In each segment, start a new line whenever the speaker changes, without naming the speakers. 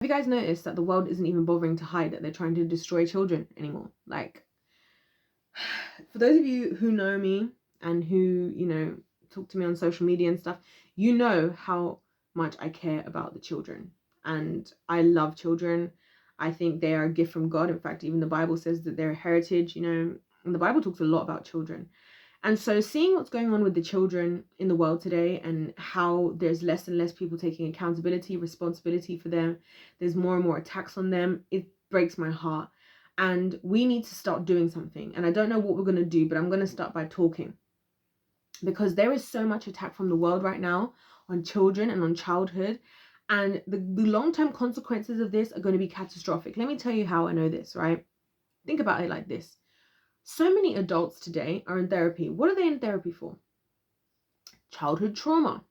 Have you guys noticed that the world isn't even bothering to hide that they're trying to destroy children anymore? Like, for those of you who know me and who, you know, talk to me on social media and stuff, you know how much I care about the children. And I love children. I think they are a gift from God. In fact, even the Bible says that they're a heritage, you know, and the Bible talks a lot about children. And so seeing what's going on with the children in the world today and how there's less and less people taking accountability, responsibility for them, there's more and more attacks on them, it breaks my heart. And we need to start doing something. And I don't know what we're going to do, but I'm going to start by talking. Because there is so much attack from the world right now on children and on childhood. And the long-term consequences of this are going to be catastrophic. Let me tell you how I know this, right? Think about it like this. So many adults today are in therapy. What are they in therapy for? Childhood trauma.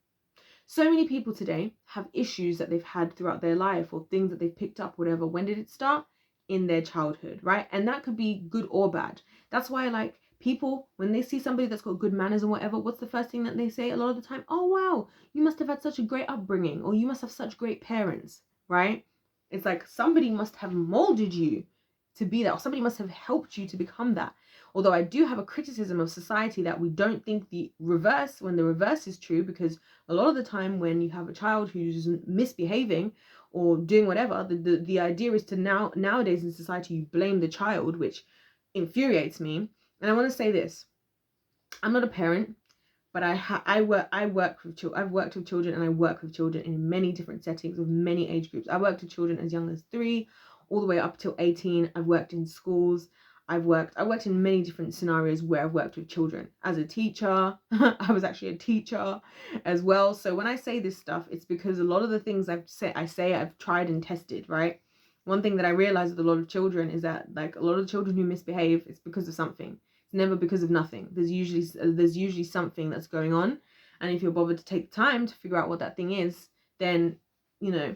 So many people today have issues that they've had throughout their life or things that they've picked up, whatever. When did it start? In their childhood, right? And that could be good or bad. That's why, like, people, when they see somebody that's got good manners and whatever, what's the first thing that they say a lot of the time? Oh, wow, you must have had such a great upbringing, or you must have such great parents, right? It's like somebody must have molded you to be that, or somebody must have helped you to become that. Although I do have a criticism of society that we don't think the reverse, when the reverse is true, because a lot of the time when you have a child who's misbehaving or doing whatever, the idea is to nowadays in society you blame the child, which infuriates me. And I want to say this: I'm not a parent, but I've worked with children, and I work with children in many different settings with many age groups. I worked with children as young as 3 all the way up till 18. I've worked in schools. I worked in many different scenarios where I've worked with children. As a teacher, I was actually a teacher as well. So when I say this stuff, it's because a lot of the things I say I've tried and tested, right? One thing that I realize with a lot of children is that, like, a lot of children who misbehave, it's because of something. It's never because of nothing. There's usually something that's going on. And if you're bothered to take time to figure out what that thing is, then, you know.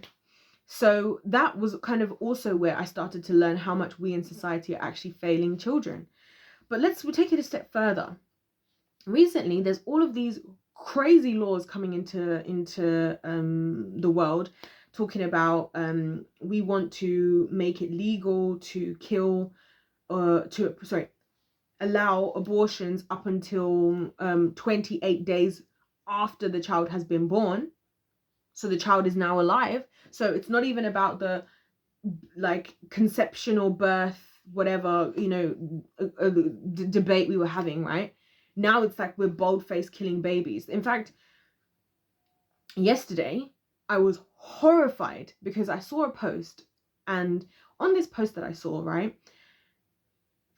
So that was kind of also where I started to learn how much we in society are actually failing children. But we'll take it a step further. Recently, there's all of these crazy laws coming into the world, talking about we want to make it legal to kill, allow abortions up until 28 days after the child has been born. So the child is now alive. So it's not even about the, like, conception or birth, whatever, you know, debate we were having, right? Now it's like we're bold-faced killing babies. In fact, yesterday I was horrified because I saw a post, and on this post that I saw, right,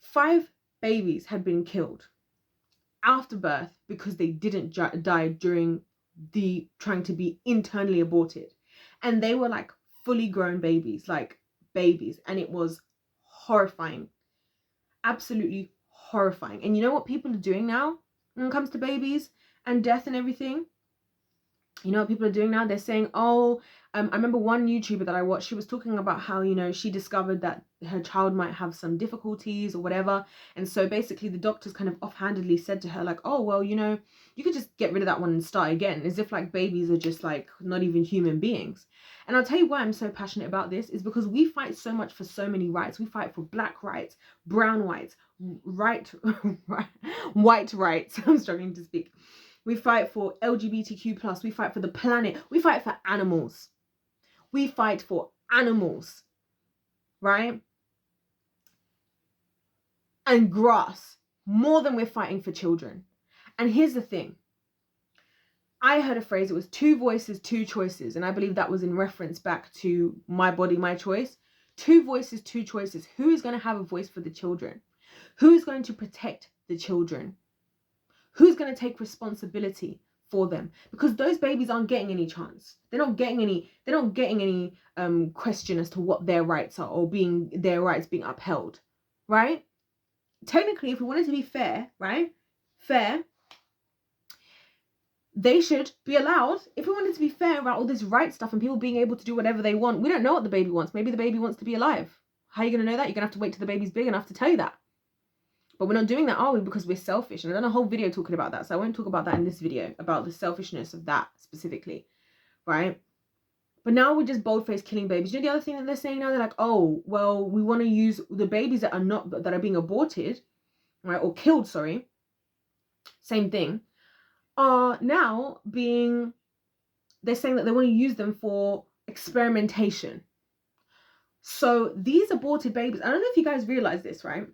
5 babies had been killed after birth because they didn't die during the trying to be internally aborted, and they were like fully grown babies, like babies, and it was horrifying, absolutely horrifying. And you know what people are doing now when it comes to babies and death and everything? You know what people are doing now? They're saying, oh, I remember one YouTuber that I watched, she was talking about how, you know, she discovered that her child might have some difficulties or whatever. And so basically the doctors kind of offhandedly said to her, like, oh, well, you know, you could just get rid of that one and start again, as if like babies are just like not even human beings. And I'll tell you why I'm so passionate about this is because we fight so much for so many rights. We fight for black rights, brown rights, white rights. I'm struggling to speak. We fight for LGBTQ+. We fight for the planet. We fight for animals. We fight for animals, right? And grass, more than we're fighting for children. And here's the thing. I heard a phrase, it was 2 voices, 2 choices. And I believe that was in reference back to My Body, My Choice. 2 voices, 2 choices. Who is going to have a voice for the children? Who is going to protect the children? Who's going to take responsibility for them? Because those babies aren't getting any chance. They're not getting any question as to what their rights are, or their rights being upheld, right? Technically, if we wanted to be fair, right? Fair, they should be allowed. If we wanted to be fair about all this right stuff and people being able to do whatever they want, we don't know what the baby wants. Maybe the baby wants to be alive. How are you going to know that? You're going to have to wait till the baby's big enough to tell you that. But we're not doing that, are we? Because we're selfish. And I've done a whole video talking about that. So I won't talk about that in this video, about the selfishness of that specifically, right? But now we're just bold-faced killing babies. You know the other thing that they're saying now? They're like, oh, well, we want to use the babies that are being aborted, right, or killed, sorry, same thing, are now being, they're saying that they want to use them for experimentation. So these aborted babies, I don't know if you guys realize this, right?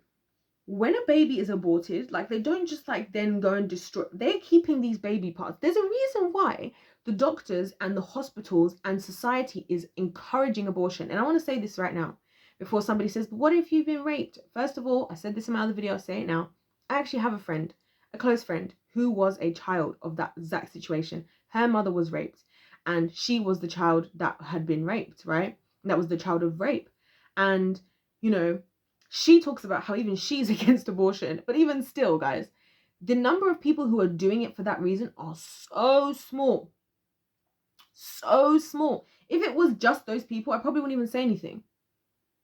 When a baby is aborted, like, they don't just like then go and destroy, they're keeping these baby parts. There's a reason why the doctors and the hospitals and society is encouraging abortion. And I want to say this right now before somebody says, but what if you've been raped? First of all, I said this in my other video, I'll say it now. I actually have a friend, a close friend, who was a child of that exact situation. Her mother was raped and she was the child that had been raped, right? That was the child of rape. And, you know, she talks about how even she's against abortion. But even still, guys, the number of people who are doing it for that reason are so small. So small. If it was just those people, I probably wouldn't even say anything.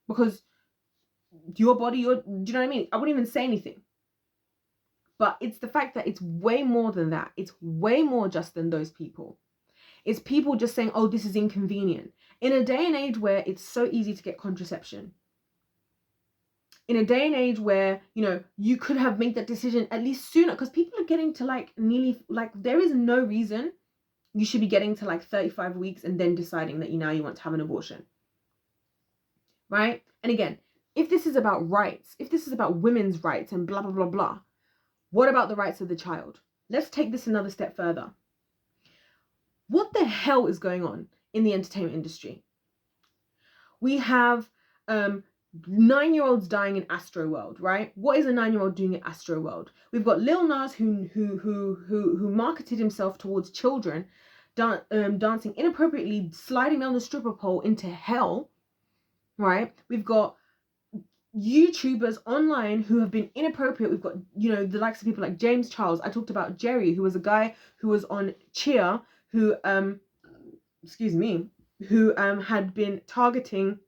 Because your body, do you know what I mean? I wouldn't even say anything. But it's the fact that it's way more than that. It's way more just than those people. It's people just saying, oh, this is inconvenient. In a day and age where it's so easy to get contraception, in a day and age where, you know, you could have made that decision at least sooner, because people are getting to like nearly, like, there is no reason you should be getting to like 35 weeks and then deciding that you want to have an abortion, right? And again, if this is about rights, if this is about women's rights and blah, blah, blah, blah, what about the rights of the child? Let's take this another step further. What the hell is going on in the entertainment industry? We have 9-year-olds dying in Astro World, right? What is a 9-year-old doing in Astro World? We've got Lil Nas who marketed himself towards children, dancing inappropriately, sliding down the stripper pole into hell, right? We've got YouTubers online who have been inappropriate. We've got, you know, the likes of people like James Charles. I talked about Jerry, who was a guy who was on Cheer, who had been targeting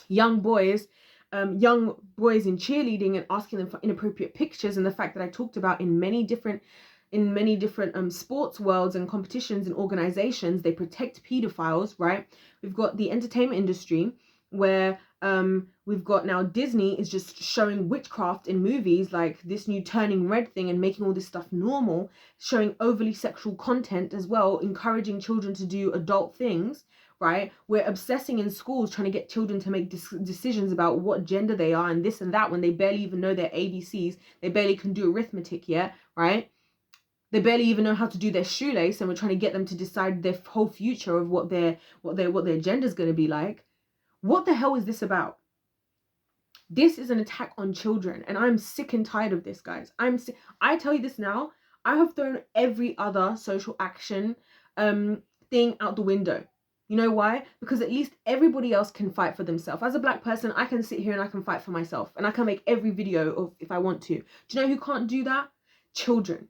young boys in cheerleading and asking them for inappropriate pictures. And the fact that I talked about in many different sports worlds and competitions and organizations, they protect pedophiles, right? We've got the entertainment industry where we've got now Disney is just showing witchcraft in movies, like this new Turning Red thing, and making all this stuff normal, showing overly sexual content as well, encouraging children to do adult things, right? We're obsessing in schools trying to get children to make decisions about what gender they are and this and that, when they barely even know their ABCs. They barely can do arithmetic yet, right? They barely even know how to do their shoelace, and we're trying to get them to decide their whole future of what their gender is going to be like. What the hell is this about? This is an attack on children, and I'm sick and tired of this, guys. I tell you this now, I have thrown every other social action thing out the window. You know why? Because at least everybody else can fight for themselves. As a black person, I can sit here and I can fight for myself, and I can make every video of if I want to. Do you know who can't do that? Children.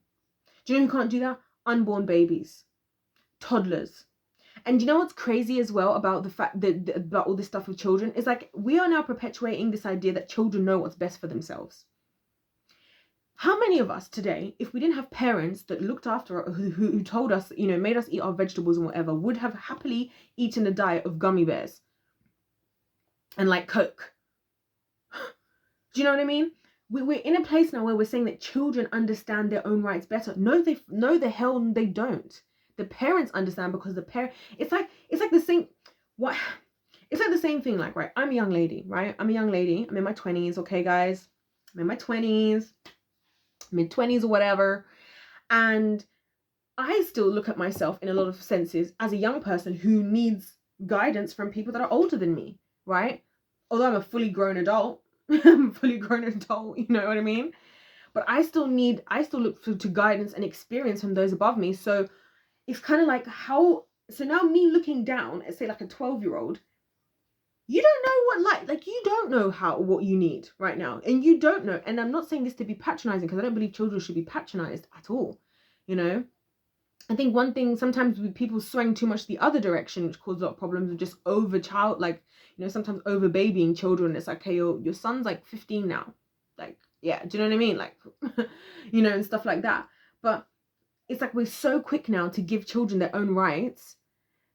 Do you know who can't do that? Unborn babies, toddlers. And you know what's crazy as well about the fact that about all this stuff with children is, like, we are now perpetuating this idea that children know what's best for themselves. How many of us today, if we didn't have parents that looked after us, who told us, you know, made us eat our vegetables and whatever, would have happily eaten a diet of gummy bears and like Coke? Do you know what I mean? We're in a place now where we're saying that children understand their own rights better. No, the hell they don't. The parents understand, because it's like the same, what? It's like the same thing, like, right, I'm a young lady, right? I'm in my 20s, okay, guys? I'm in my 20s, mid-20s or whatever. And I still look at myself in a lot of senses as a young person who needs guidance from people that are older than me, right? Although I'm a fully grown adult, you know what I mean? But I still look to guidance and experience from those above me. So it's kind of like so now me looking down at, say, like a 12-year-old, you don't know what, you don't know what you need right now. And you don't know. And I'm not saying this to be patronizing, because I don't believe children should be patronized at all. You know, I think one thing, sometimes people swing too much the other direction, which causes a lot of problems, with just sometimes over babying children. It's like, hey, your son's like 15 now. Like, yeah, do you know what I mean? Like, you know, and stuff like that. But it's like we're so quick now to give children their own rights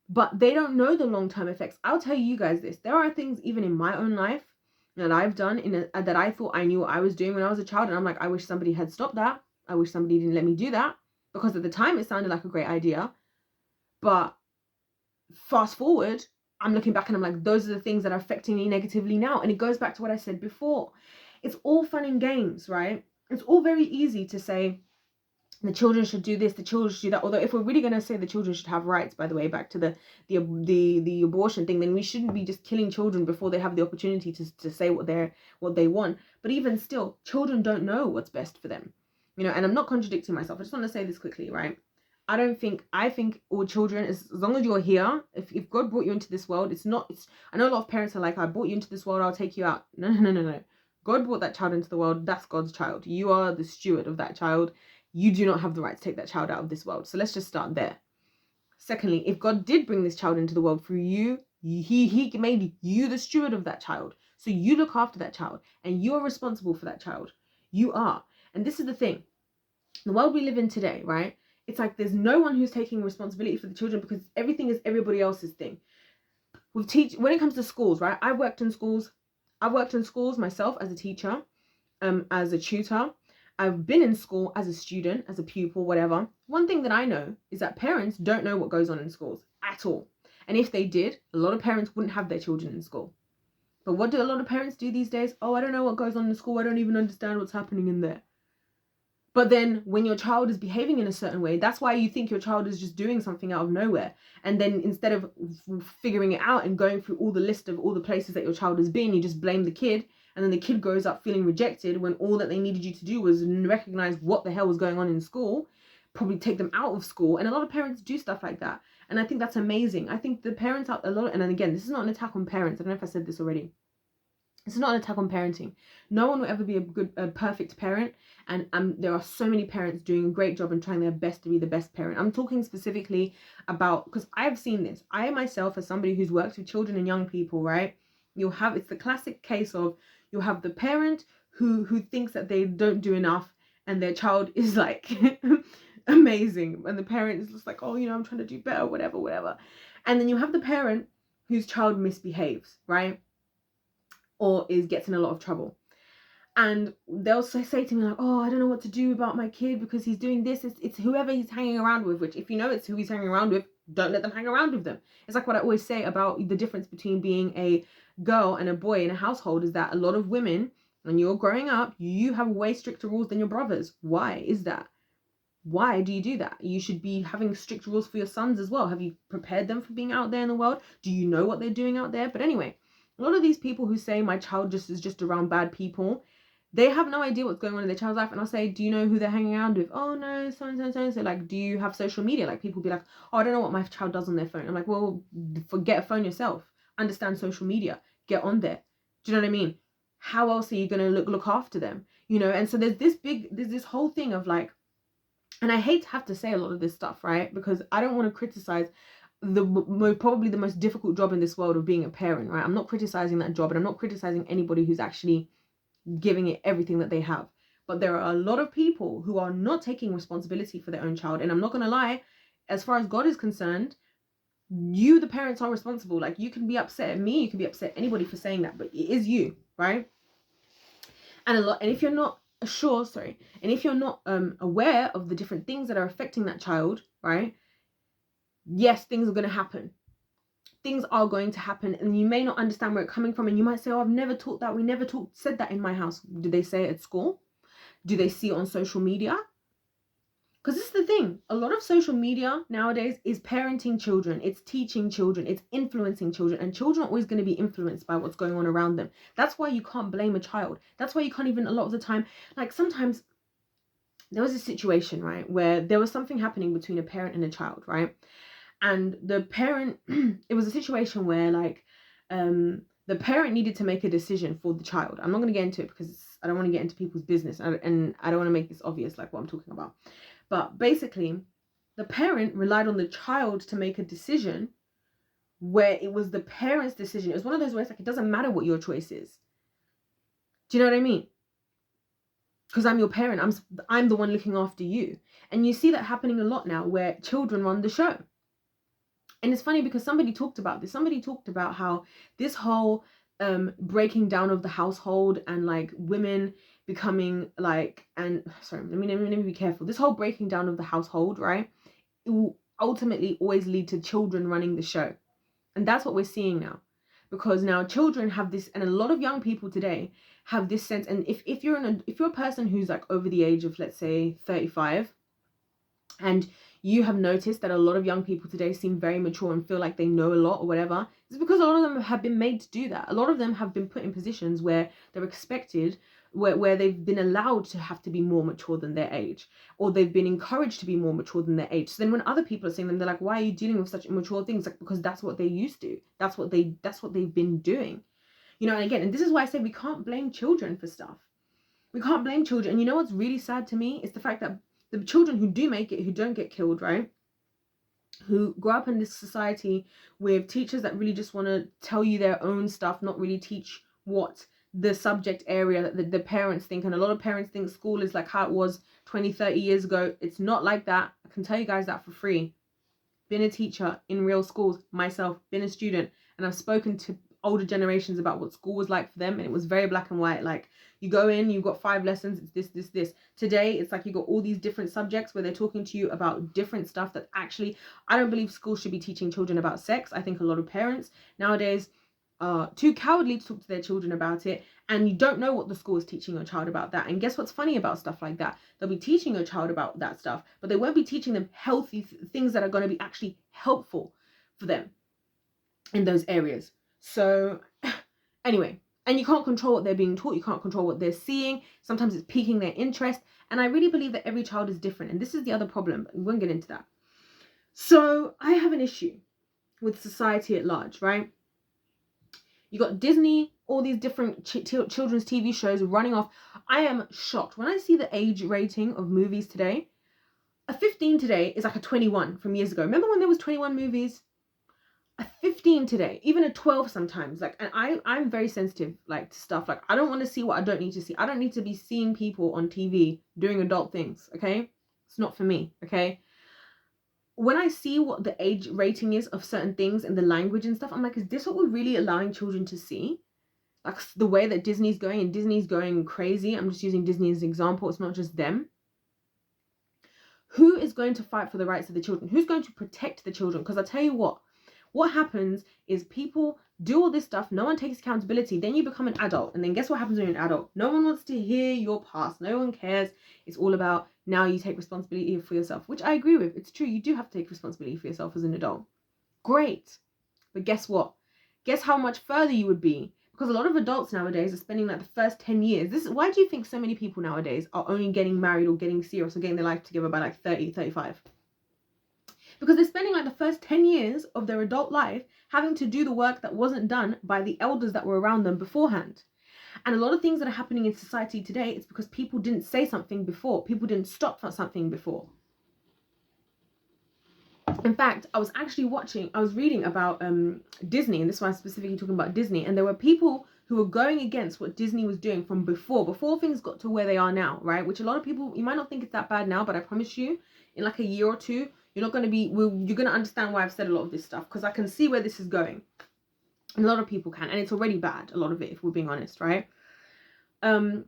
but they don't know the long-term effects. I'll tell you guys this. There are things even in my own life that I've done that I thought I knew what I was doing when I was a child. And I'm like, I wish somebody had stopped that. I wish somebody didn't let me do that. Because at the time it sounded like a great idea. But fast forward, I'm looking back and I'm like, those are the things that are affecting me negatively now. And it goes back to what I said before. It's all fun and games, right? It's all very easy to say the children should do this, the children should do that. Although if we're really going to say the children should have rights, by the way, back to the abortion thing, then we shouldn't be just killing children before they have the opportunity to say what they want. But even still, children don't know what's best for them, you know. And I'm not contradicting myself. I just want to say this quickly, right? I think all children, as long as you're here, if God brought you into this world, I know a lot of parents are like, I brought you into this world, I'll take you out. No. God brought that child into the world. That's God's child. You are the steward of that child. You do not have the right to take that child out of this world. So let's just start there. Secondly, if God did bring this child into the world through you, he made you the steward of that child. So you look after that child and you are responsible for that child. You are. And this is the thing. The world we live in today, right? It's like there's no one who's taking responsibility for the children because everything is everybody else's thing. When it comes to schools, right? I've worked in schools myself as a teacher, as a tutor. I've been in school as a student, as a pupil, whatever. One thing that I know is that parents don't know what goes on in schools at all. And if they did, a lot of parents wouldn't have their children in school. But what do a lot of parents do these days? Oh, I don't know what goes on in school. I don't even understand what's happening in there. But then when your child is behaving in a certain way, that's why you think your child is just doing something out of nowhere. And then instead of figuring it out and going through all the list of all the places that your child has been, you just blame the kid. And then the kid grows up feeling rejected when all that they needed you to do was recognize what the hell was going on in school, probably take them out of school. And a lot of parents do stuff like that. And I think that's amazing. I think the parents out a lot, and then again, this is not an attack on parents. I don't know if I said this already. It's not an attack on parenting. No one will ever be a perfect parent. And there are so many parents doing a great job and trying their best to be the best parent. I'm talking specifically about, because I've seen this. I myself, as somebody who's worked with children and young people, right? It's the classic case of, you'll have the parent who thinks that they don't do enough and their child is like amazing. And the parent is just like, oh, I'm trying to do better, whatever. And then you have the parent whose child misbehaves, right? Or gets in a lot of trouble. And they'll say to me like, oh, I don't know what to do about my kid because he's doing this. It's whoever he's hanging around with, which if you know it's who he's hanging around with, don't let them hang around with them. It's like what I always say about the difference between being a girl and a boy in a household is that a lot of women, when you're growing up, you have way stricter rules than your brothers. Why is that? Why do you do that? You should be having strict rules for your sons as well. Have you prepared them for being out there in the world? Do you know what they're doing out there? But anyway, a lot of these people who say my child is just around bad people, they have no idea what's going on in their child's life. And I'll say, do you know who they're hanging around with? Oh no, so. Like, do you have social media? Like, people be like, oh, I don't know what my child does on their phone. I'm like, well, forget a phone yourself. Understand social media. Get on there. Do you know what I mean? How else are you going to look after them? And so there's this whole thing of like, and I hate to have to say a lot of this stuff, right? Because I don't want to criticize probably the most difficult job in this world of being a parent, right? I'm not criticizing that job, and I'm not criticizing anybody who's actually giving it everything that they have. But there are a lot of people who are not taking responsibility for their own child. And I'm not going to lie, as far as God is concerned, you, the parents, are responsible. Like, you can be upset at me, you can be upset at anybody for saying that, but it is you, right? And if you're not aware of the different things that are affecting that child, right? Yes, things are going to happen. Things are going to happen, and you may not understand where it's coming from, and you might say, oh, I've never taught that. We never said that in my house. Do they say it at school? Do they see it on social media? Because this is the thing. A lot of social media nowadays is parenting children. It's teaching children. It's influencing children. And children are always going to be influenced by what's going on around them. That's why you can't blame a child. That's why you can't even, a lot of the time, like sometimes there was a situation, right, where there was something happening between a parent and a child, right? And the parent, it was a situation where like the parent needed to make a decision for the child. I'm not going to get into it because I don't want to get into people's business, and I don't want to make this obvious, like what I'm talking about. But basically, the parent relied on the child to make a decision where it was the parent's decision. It was one of those where it's like, it doesn't matter what your choice is. Do you know what I mean? Because I'm your parent. I'm the one looking after you. And you see that happening a lot now where children run the show. And it's funny because somebody talked about this. Somebody talked about how this whole breaking down of the household and like women becoming like, and sorry, let me be careful. This whole breaking down of the household, right? It will ultimately always lead to children running the show. And that's what we're seeing now. Because now children have this, and a lot of young people today have this sense. And if you're a person who's like over the age of, let's say, 35, and you have noticed that a lot of young people today seem very mature and feel like they know a lot or whatever, it's because a lot of them have been made to do that. A lot of them have been put in positions where they're expected, where they've been allowed to have to be more mature than their age, or they've been encouraged to be more mature than their age. So then when other people are saying them, they're like, why are you dealing with such immature things? Like, because that's what they used to. That's what they've been doing. You know, and again, and this is why I say we can't blame children for stuff. We can't blame children. And you know what's really sad to me is the fact that the children who do make it, who don't get killed, right? Who grow up in this society with teachers that really just want to tell you their own stuff, not really teach what the subject area that the parents think. And a lot of parents think school is like how it was 20, 30 years ago. It's not like that. I can tell you guys that for free. Been a teacher in real schools myself, been a student, and I've spoken to older generations about what school was like for them, and it was very black and white. Like, you go in, you've got 5 lessons, it's this. Today it's like you got all these different subjects where they're talking to you about different stuff that actually, I don't believe schools should be teaching children about sex. I think a lot of parents nowadays are too cowardly to talk to their children about it, and you don't know what the school is teaching your child about that. And guess what's funny about stuff like that? They'll be teaching your child about that stuff, but they won't be teaching them healthy things that are going to be actually helpful for them in those areas. So anyway, and you can't control what they're being taught. You can't control what they're seeing. Sometimes it's piquing their interest. And I really believe that every child is different. And this is the other problem, but we won't get into that. So I have an issue with society at large, right? You got Disney, all these different children's TV shows running off. I am shocked. When I see the age rating of movies today, a 15 today is like a 21 from years ago. Remember when there was 21 movies? A 15 today, even a 12 sometimes. Like, and I'm very sensitive, like, to stuff. Like, I don't want to see what I don't need to see. I don't need to be seeing people on TV doing adult things, okay? It's not for me, okay? When I see what the age rating is of certain things and the language and stuff, I'm like, is this what we're really allowing children to see? Like, the way that Disney's going, and Disney's going crazy. I'm just using Disney as an example. It's not just them. Who is going to fight for the rights of the children? Who's going to protect the children? Because I'll tell you what happens is people do all this stuff, no one takes accountability, then you become an adult, and then guess what happens when you're an adult? No one wants to hear your past, no one cares. It's all about now you take responsibility for yourself, which I agree with. It's true, you do have to take responsibility for yourself as an adult. Great. But guess what? Guess how much further you would be? Because a lot of adults nowadays are spending like the first 10 years. Why do you think so many people nowadays are only getting married or getting serious or getting their life together by like 30, 35? Because they're spending like the first 10 years of their adult life having to do the work that wasn't done by the elders that were around them beforehand. And a lot of things that are happening in society today, it's because people didn't say something before. People didn't stop for something before. In fact, I was reading about Disney, and this one I'm specifically talking about Disney, and there were people who were going against what Disney was doing from before things got to where they are now, right? Which a lot of people, you might not think it's that bad now, but I promise you, in like a year or two, you're going to understand why I've said a lot of this stuff, because I can see where this is going. And a lot of people can, and it's already bad, a lot of it, if we're being honest, right? And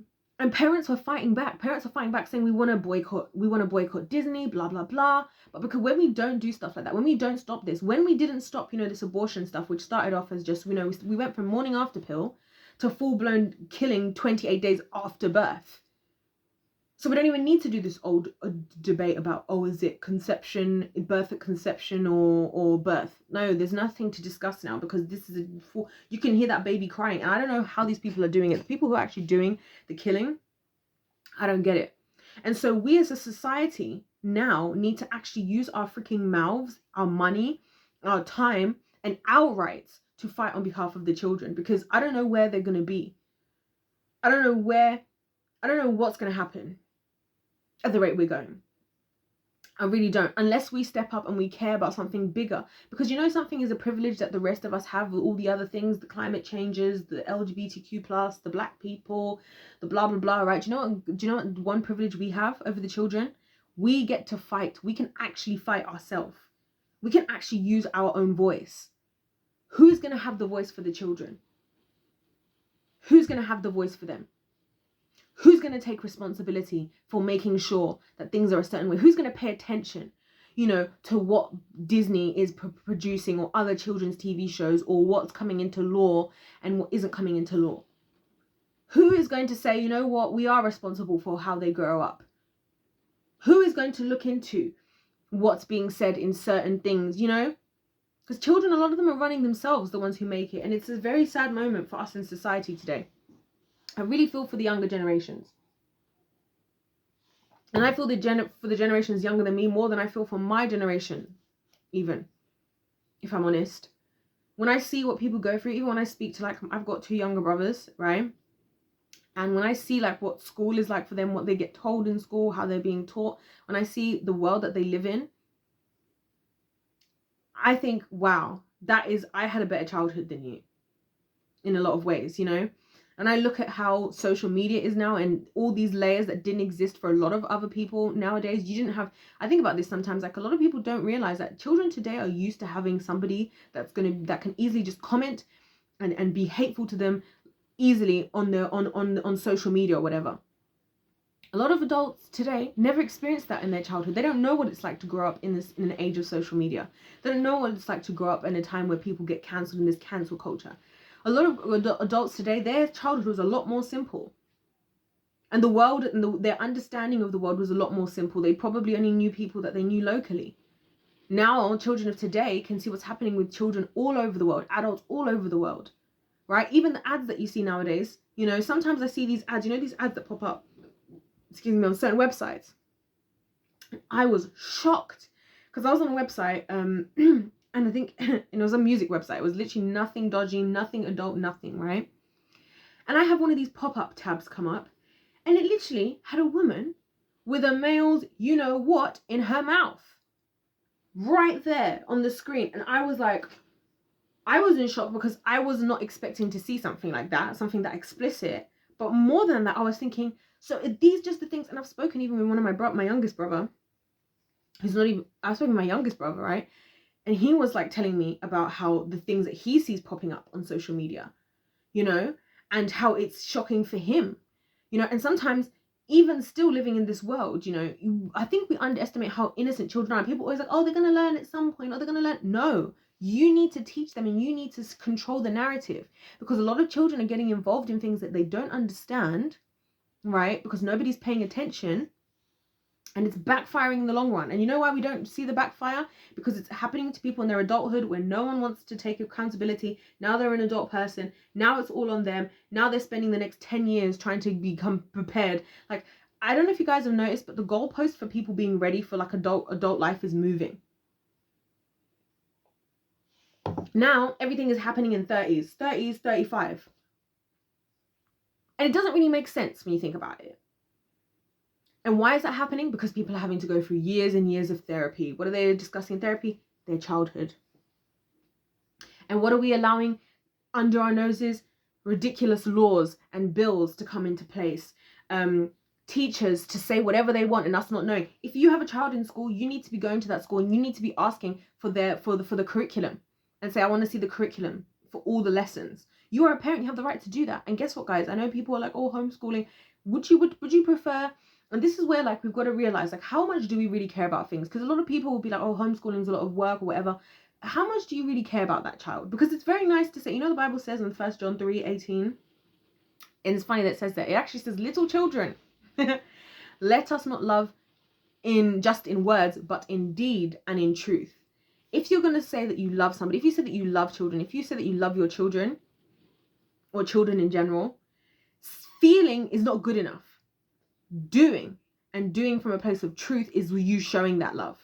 parents were fighting back. Parents are fighting back saying we want to boycott Disney, blah, blah, blah. But because when we don't do stuff like that, when we don't stop this, when we didn't stop, this abortion stuff, which started off as just, we went from morning after pill to full-blown killing 28 days after birth. So we don't even need to do this old debate about, is it conception, birth at conception or birth? No, there's nothing to discuss now, because this is you can hear that baby crying. And I don't know how these people are doing it. The people who are actually doing the killing, I don't get it. And so we as a society now need to actually use our freaking mouths, our money, our time, and our rights to fight on behalf of the children, because I don't know where they're going to be. I don't know what's going to happen at the rate we're going. I really don't, unless we step up and we care about something bigger. Because something is a privilege that the rest of us have with all the other things, the climate changes, the LGBTQ+, the black people, the blah blah blah, right? Do you know what one privilege we have over the children? We get to fight. We can actually fight ourselves. We can actually use our own voice. Who's going to have the voice for the children? Who's going to have the voice for them? Who's going to take responsibility for making sure that things are a certain way? Who's going to pay attention, to what Disney is producing, or other children's TV shows, or what's coming into law and what isn't coming into law? Who is going to say, you know what, we are responsible for how they grow up? Who is going to look into what's being said in certain things, Because children, a lot of them are running themselves, the ones who make it. And it's a very sad moment for us in society today. I really feel for the younger generations. And I feel for the generations younger than me more than I feel for my generation, even, if I'm honest. When I see what people go through, even when I speak to, I've got 2 younger brothers, right? And when I see, what school is like for them, what they get told in school, how they're being taught, when I see the world that they live in, I think, wow, I had a better childhood than you in a lot of ways, And I look at how social media is now, and all these layers that didn't exist for a lot of other people nowadays. I think about this sometimes, a lot of people don't realize that children today are used to having somebody that can easily just comment and be hateful to them easily on social media or whatever. A lot of adults today never experienced that in their childhood. They don't know what it's like to grow up in an age of social media. They don't know what it's like to grow up in a time where people get cancelled in this cancel culture. A lot of adults today, their childhood was a lot more simple. And the world and their understanding of the world was a lot more simple. They probably only knew people that they knew locally. Now, children of today can see what's happening with children all over the world, adults all over the world, right? Even the ads that you see nowadays, sometimes I see these ads, these ads that pop up, on certain websites. I was shocked because I was on a website, and I think it was a music website. It was literally nothing dodgy, nothing adult, nothing, right? And I have one of these pop-up tabs come up, and it literally had a woman with a male's you-know-what in her mouth. Right there on the screen. And I was in shock because I was not expecting to see something like that, something that explicit. But more than that, I was thinking, so are these just the things? And I've spoken even with one of my youngest brother, I've spoken with my youngest brother, right? And he was telling me about how the things that he sees popping up on social media, and how it's shocking for him, and sometimes even still living in this world, I think we underestimate how innocent children are. People always oh, they're going to learn at some point, or they're going to learn. No, you need to teach them, and you need to control the narrative, because a lot of children are getting involved in things that they don't understand, right? Because nobody's paying attention, and it's backfiring in the long run. And you know why we don't see the backfire? Because it's happening to people in their adulthood where no one wants to take accountability. Now they're an adult person. Now it's all on them. Now they're spending the next 10 years trying to become prepared. I don't know if you guys have noticed, but the goalpost for people being ready for adult life is moving. Now everything is happening in 30s, 35. And it doesn't really make sense when you think about it. And why is that happening? Because people are having to go through years and years of therapy. What are they discussing in therapy? Their childhood. And what are we allowing under our noses? Ridiculous laws and bills to come into place. Teachers to say whatever they want and us not knowing. If you have a child in school, you need to be going to that school and you need to be asking for the curriculum and say, I want to see the curriculum for all the lessons. You are a parent, you have the right to do that. And guess what, guys? I know people are like, oh, homeschooling. Would you prefer? And this is where we've got to realize how much do we really care about things? Because a lot of people will be like, oh, homeschooling is a lot of work or whatever. How much do you really care about that child? Because it's very nice to say, the Bible says in 1 John 3:18, and it's funny that it says that. It actually says, little children, let us not love just in words, but in deed and in truth. If you're going to say that you love somebody, if you say that you love children, if you say that you love your children or children in general, feeling is not good enough. Doing from a place of truth is you showing that love.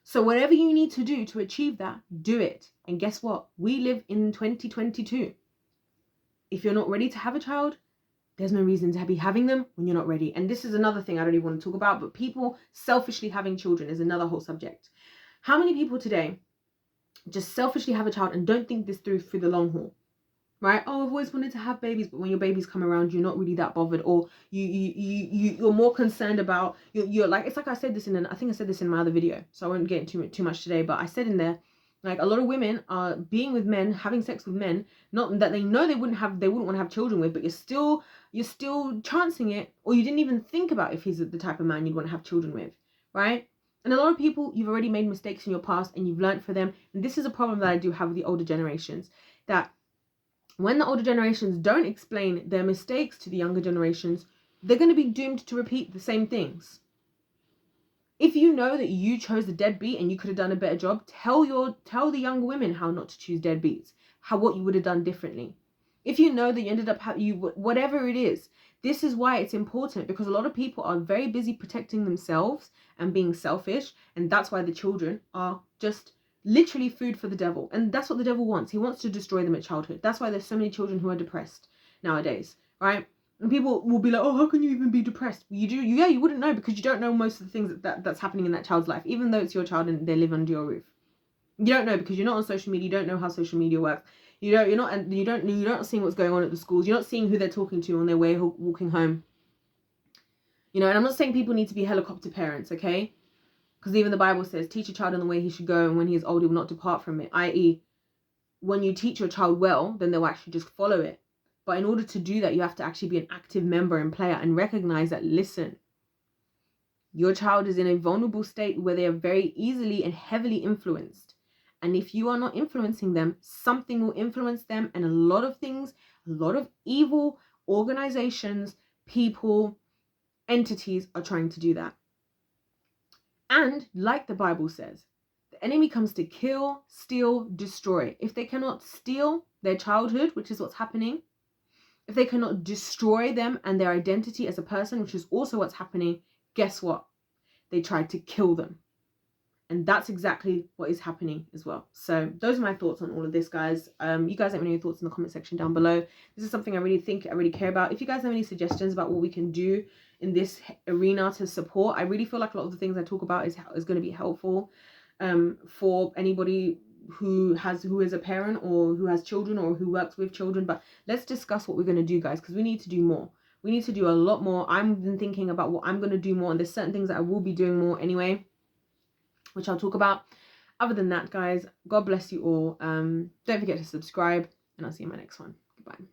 So whatever you need to do to achieve that, do it. And guess what? We live in 2022. If you're not ready to have a child, there's no reason to be having them when you're not ready. And this is another thing I don't even want to talk about, but people selfishly having children is another whole subject. How many people today just selfishly have a child and don't think this through the long haul, right? Oh, I've always wanted to have babies, but when your babies come around, you're not really that bothered, or you're more concerned about you're like, it's like I said this I think I said this in my other video, so I won't get into it too much today, but I said in there, like, a lot of women are being with men, having sex with men, not that they know they wouldn't want to have children with, but you're still chancing it, or you didn't even think about if he's the type of man you'd want to have children with, right? And a lot of people, you've already made mistakes in your past and you've learned for them. And this is a problem that I do have with the older generations, that when the older generations don't explain their mistakes to the younger generations, they're going to be doomed to repeat the same things. If you know that you chose the deadbeat and you could have done a better job, tell the younger women how not to choose deadbeats, what you would have done differently. If you know that you ended up whatever it is, this is why it's important, because a lot of people are very busy protecting themselves and being selfish, and that's why the children are just literally food for the devil. And that's what the devil wants. He wants to destroy them at childhood. That's why there's so many children who are depressed nowadays, right? And people will be like, oh, how can you even be depressed? You wouldn't know, because you don't know most of the things that's happening in that child's life, even though it's your child and they live under your roof. You don't know, because you're not on social media. You don't know how social media works. You're not seeing what's going on at the schools. You're not seeing who they're talking to on their way walking home. And I'm not saying people need to be helicopter parents, okay? Because even the Bible says, teach a child in the way he should go, and when he is old, he will not depart from it. I.e., when you teach your child well, then they'll actually just follow it. But in order to do that, you have to actually be an active member and player, and recognize that, listen, your child is in a vulnerable state where they are very easily and heavily influenced. And if you are not influencing them, something will influence them. And a lot of things, a lot of evil organizations, people, entities are trying to do that. And like the Bible says, the enemy comes to kill, steal, destroy. If they cannot steal their childhood, which is what's happening, if they cannot destroy them and their identity as a person, which is also what's happening, guess what? They tried to kill them. And that's exactly what is happening as well. So those are my thoughts on all of this, guys. You guys let me know your thoughts in the comment section down below. This is something I really care about. If you guys have any suggestions about what we can do in this arena to support, I really feel like a lot of the things I talk about is going to be helpful for anybody who is a parent, or who has children, or who works with children. But let's discuss what we're going to do, guys, because we need to do more. We need to do a lot more. I've been thinking about what I'm going to do more, and there's certain things that I will be doing more anyway, which I'll talk about. Other than that, guys, God bless you all. Don't forget to subscribe, and I'll see you in my next one. Goodbye.